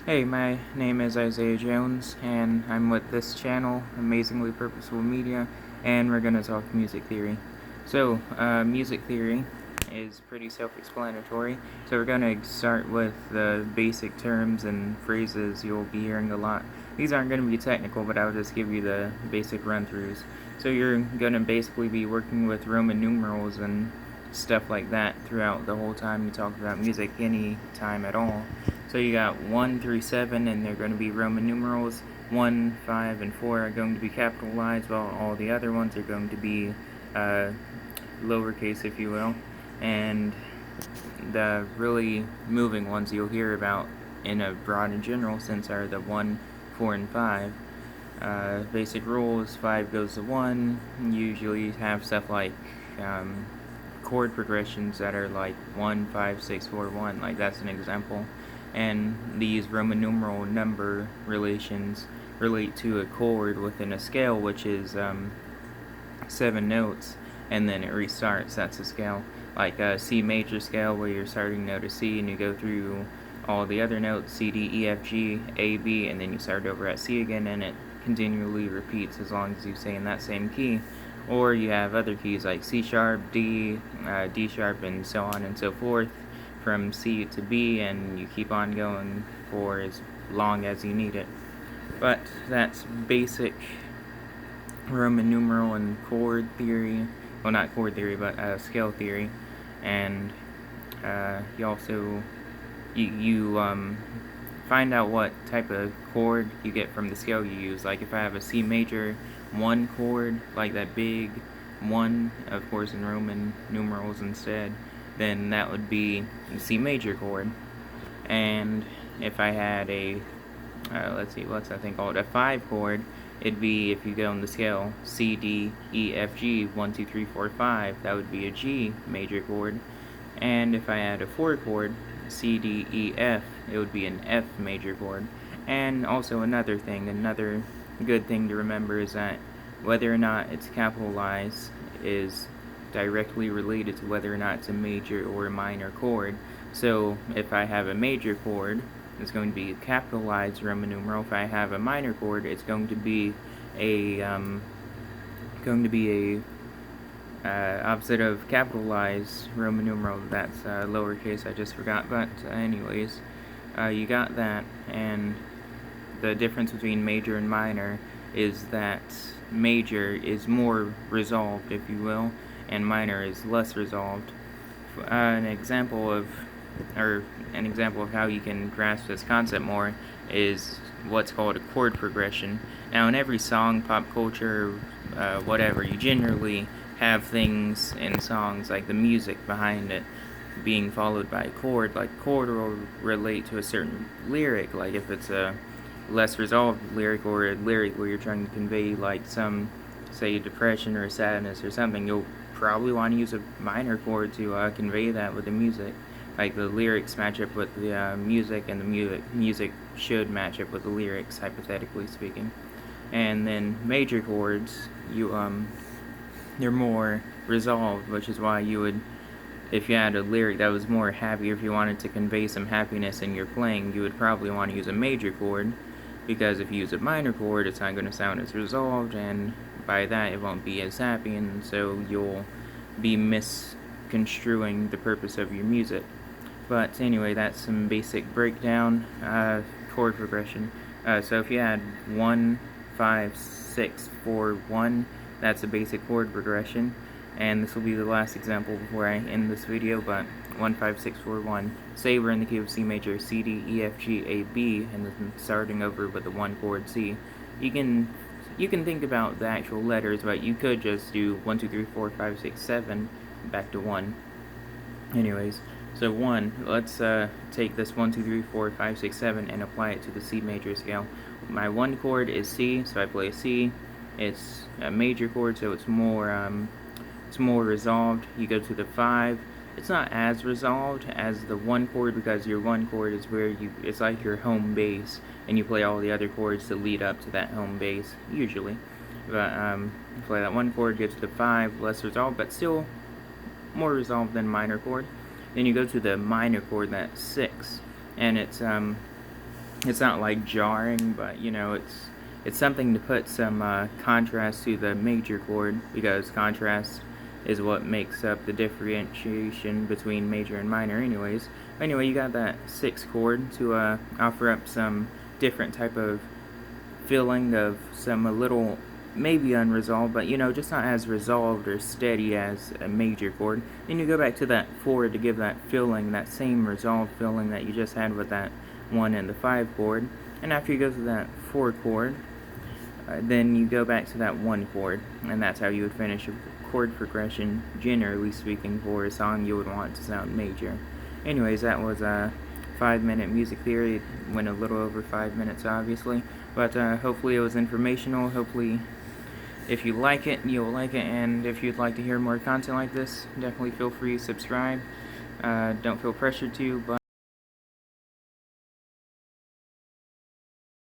Hey, my name is Isaiah Jones, and I'm with this channel, Amazingly Purposeful Media, and we're going to talk music theory. So, music theory is pretty self-explanatory, so we're going to start with the basic terms and phrases you'll be hearing a lot. These aren't going to be technical, but I'll just give you the basic run-throughs. So you're going to basically be working with Roman numerals and stuff like that throughout the whole time you talk about music, any time at all. So you got 1 through 7, and they're going to be Roman numerals. 1, 5, and 4 are going to be capitalized, while all the other ones are going to be lowercase, if you will. And the really moving ones you'll hear about in a broad and general sense are the 1, 4, and 5. Basic rules: 5 goes to 1. You usually have stuff like chord progressions that are like 1, 5, 6, 4, 1. Like, that's an example. And these Roman numeral number relations relate to a chord within a scale, which is 7 notes, and then it restarts. That's a scale. Like a C major scale, where you're starting note of C and you go through all the other notes, C, D, E, F, G, A, B, and then you start over at C again, and it continually repeats as long as you stay in that same key. Or you have other keys like C sharp, D, D sharp, and so on and so forth, from C to B, and you keep on going for as long as you need it. But that's basic Roman numeral and chord theory. Well, not chord theory, but scale theory. And you also find out what type of chord you get from the scale you use. Like, if I have a C major 1 chord, like that big 1, of course in Roman numerals instead, then that would be the C major chord. And if I had a let's see, what's that thing called? A 5 chord, it'd be, if you go on the scale, C, D, E, F, G, 1, 2, 3, 4, 5, that would be a G major chord. And if I had a 4 chord, C, D, E, F, it would be an F major chord. And also another good thing to remember is that whether or not it's capitalized is directly related to whether or not it's a major or a minor chord. So if I have a major chord, it's going to be a capitalized Roman numeral. If I have a minor chord, it's going to be a opposite of capitalized Roman numeral. That's lowercase. I just forgot. But anyways, you got that. And the difference between major and minor is that major is more resolved, if you will, and minor is less resolved. An example of how you can grasp this concept more is what's called a chord progression. Now, in every song, pop culture, whatever, you generally have things in songs like the music behind it being followed by a chord. Like, chord will relate to a certain lyric. Like, if it's a less resolved lyric, or a lyric where you're trying to convey like some, say, depression or sadness or something, you'll probably want to use a minor chord to convey that with the music. Like, the lyrics match up with the music, and the music should match up with the lyrics, hypothetically speaking. And then major chords, they're more resolved, which is why you would, if you had a lyric that was more happy, if you wanted to convey some happiness in your playing, you would probably want to use a major chord, because if you use a minor chord, it's not going to sound as resolved, and by that it won't be as happy, and so you'll be misconstruing the purpose of your music. But anyway, that's some basic breakdown. Chord progression. So if you had 1, 5, 6, 4, 1, that's a basic chord progression. And this will be the last example before I end this video, but 1, 5, 6, 4, 1. Say we're in the key of C major, C, D, E, F, G, A, B, and then starting over with the 1 chord C. You can think about the actual letters, but you could just do 1, 2, 3, 4, 5, 6, 7, back to 1. Anyways, so 1, let's take this 1, 2, 3, 4, 5, 6, 7 and apply it to the C major scale. My 1 chord is C, so I play a C. It's a major chord, so it's more resolved. You go to the 5. It's not as resolved as the 1 chord, because your 1 chord is where it's like your home base, and you play all the other chords to lead up to that home base, usually. But you play that 1 chord, get to the 5, less resolved, but still more resolved than minor chord. Then you go to the minor chord, that's 6, and it's It's not like jarring, but you know, it's something to put some contrast to the major chord, because contrast is what makes up the differentiation between major and minor anyways. Anyway, you got that 6th chord to offer up some different type of feeling of some a little maybe unresolved, but you know, just not as resolved or steady as a major chord. Then you go back to that 4 to give that feeling, that same resolved feeling that you just had with that 1 and the 5 chord. And after you go to that 4 chord, then you go back to that 1 chord, and that's how you would finish a chord progression, generally speaking, for a song you would want to sound major. Anyways, that was a 5-minute music theory. It went a little over 5 minutes, obviously, but hopefully it was informational. Hopefully, if you like it, you'll like it, and if you'd like to hear more content like this, definitely feel free to subscribe. Don't feel pressured to, but